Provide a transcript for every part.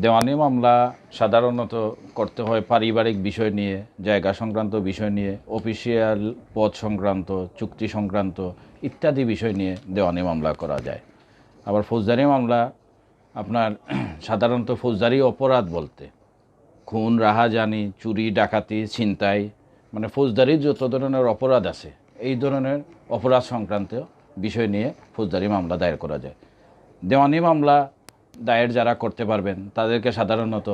দেওয়ানি মামলা সাধারণত করতে হয় পারিবারিক বিষয় নিয়ে, জায়গা সংক্রান্ত বিষয় নিয়ে, অফিসিয়াল পদ সংক্রান্ত, চুক্তি সংক্রান্ত ইত্যাদি বিষয় নিয়ে দেওয়ানি মামলা করা যায়। আবার ফৌজদারি মামলা আপনার সাধারণত ফৌজদারি অপরাধ বলতে খুন, রাহাজানি, চুরি, ডাকাতি, ছিনতাই, মানে ফৌজদারির যত ধরনের অপরাধ আছে এই ধরনের অপরাধ সংক্রান্ত বিষয় নিয়ে ফৌজদারি মামলা দায়ের করা যায়। দেওয়ানি মামলা দায়ের যারা করতে পারবেন তাদেরকে সাধারণত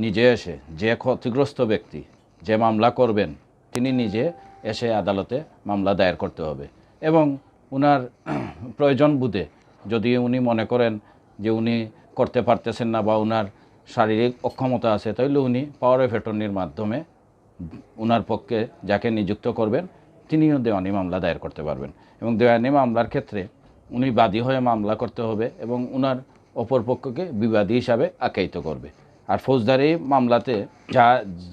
নিজে এসে, যে ক্ষতিগ্রস্ত ব্যক্তি যে মামলা করবেন তিনি নিজে এসে আদালতে মামলা দায়ের করতে হবে এবং উনার প্রয়োজন বুঝে যদি উনি মনে করেন যে উনি করতে পারতেছেন না বা উনার শারীরিক অক্ষমতা আছে তাহলে উনি পাওয়ার অফ অ্যাটর্নির মাধ্যমে উনার পক্ষে যাকে নিযুক্ত করবেন তিনিও দেওয়ানি মামলা দায়ের করতে পারবেন। এবং দেওয়ানি মামলার ক্ষেত্রে উনি বাদী হয়ে মামলা করতে হবে এবং উনার অপর পক্ষকে বিবাদী হিসাবে আখ্যায়িত করবে। আর ফৌজদারি মামলাতে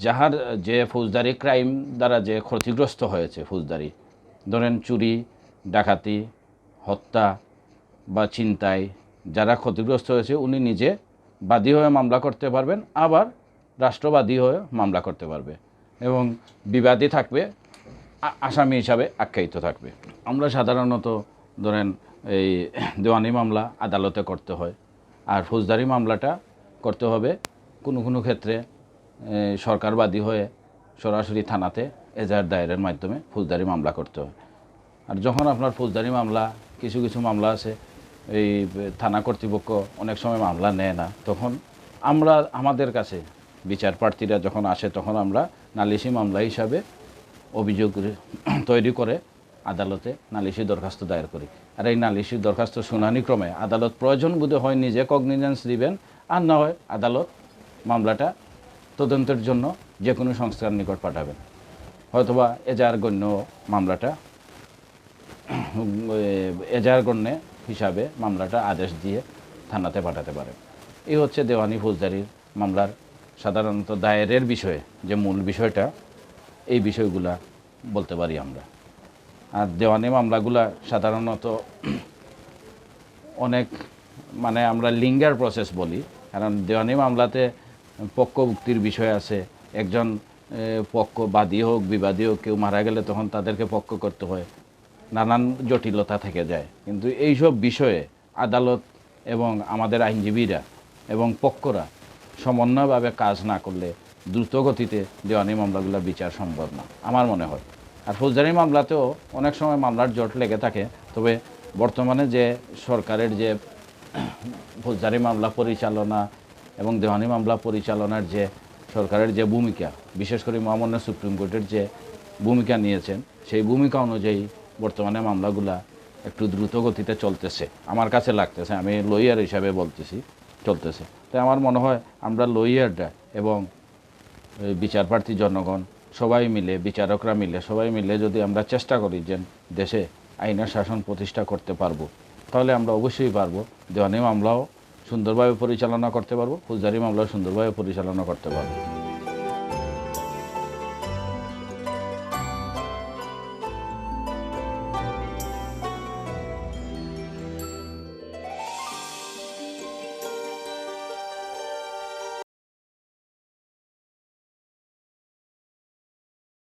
যাহার যে ফৌজদারি ক্রাইম দ্বারা যে ক্ষতিগ্রস্ত হয়েছে, ফৌজদারি ধরেন চুরি, ডাকাতি, হত্যা বা ছিনতাই যারা ক্ষতিগ্রস্ত হয়েছে উনি নিজে বাদী হয়ে মামলা করতে পারবেন, আবার রাষ্ট্রবাদী হয়ে মামলা করতে পারবে এবং বিবাদী থাকবে, আসামি হিসাবে আখ্যায়িত থাকবে। আমরা সাধারণত ধরেন এই দেওয়ানি মামলা আদালতে করতে হয়, আর ফৌজদারি মামলাটা করতে হবে কোনো কোনো ক্ষেত্রে সরকারবাদী হয়ে সরাসরি থানাতে এজাহার দায়েরের মাধ্যমে ফৌজদারি মামলা করতে হয়। আর যখন আপনার ফৌজদারি মামলা কিছু কিছু মামলা আছে এই থানা কর্তৃপক্ষ অনেক সময় মামলা নেয় না, তখন আমাদের কাছে বিচার প্রার্থীরা যখন আসে তখন আমরা নালিশি মামলা হিসাবে অভিযোগ তৈরি করে আদালতে নালিশি দরখাস্ত দায়ের করি। আর এই নালিশি দরখাস্ত শুনানিক্রমে আদালত প্রয়োজন বোধে হয় নিজে কগনিজেন্স দিবেন, আর না হয় আদালত মামলাটা তদন্তের জন্য যে কোনো সংস্থার নিকট পাঠাবেন, হয়তোবা এজাহার গণ্য মামলাটা এজাহার গণ্য হিসাবে মামলাটা আদেশ দিয়ে থানাতে পাঠাতে পারে। এই হচ্ছে দেওয়ানি ফৌজদারির মামলার সাধারণত দায়েরের বিষয়ে যে মূল বিষয়টা, এই বিষয়গুলা বলতে পারি আমরা। আর দেওয়ানি মামলাগুলা সাধারণত অনেক মানে আমরা লিঙ্গার প্রসেস বলি, কারণ দেওয়ানি মামলাতে পক্ষভুক্তির বিষয় আছে। একজন পক্ষ বাদী হোক বিবাদী হোক কেউ মারা গেলে তখন তাদেরকে পক্ষ করতে হয়, নানান জটিলতা থেকে যায়। কিন্তু এইসব বিষয়ে আদালত এবং আমাদের আইনজীবীরা এবং পক্ষরা সমন্বয়ভাবে কাজ না করলে দ্রুত গতিতে দেওয়ানি মামলাগুলো বিচার সম্ভব না আমার মনে হয়। আর ফৌজদারি মামলাতেও অনেক সময় মামলার জট লেগে থাকে, তবে বর্তমানে যে সরকারের যে ফৌজদারি মামলা পরিচালনা এবং দেওয়ানি মামলা পরিচালনার যে সরকারের যে ভূমিকা, বিশেষ করে মহামান্য সুপ্রিম কোর্টের যে ভূমিকা নিয়েছেন, সেই ভূমিকা অনুযায়ী বর্তমানে মামলাগুলা একটু দ্রুত গতিতে চলতেছে আমার কাছে লাগতেছে। আমি লয়ার হিসাবে বলতেছি, চলতেছে। তাই আমার মনে হয় আমরা লয়াররা এবং বিচারপ্রার্থী জনগণ সবাই মিলে, বিচারকরা মিলে, সবাই মিলে যদি আমরা চেষ্টা করি যে দেশে আইনের শাসন প্রতিষ্ঠা করতে পারবো, তাহলে আমরা অবশ্যই পারবো দেওয়ানি মামলাও সুন্দরভাবে পরিচালনা করতে পারবো, ফৌজদারি মামলাও সুন্দরভাবে পরিচালনা করতে পারবো।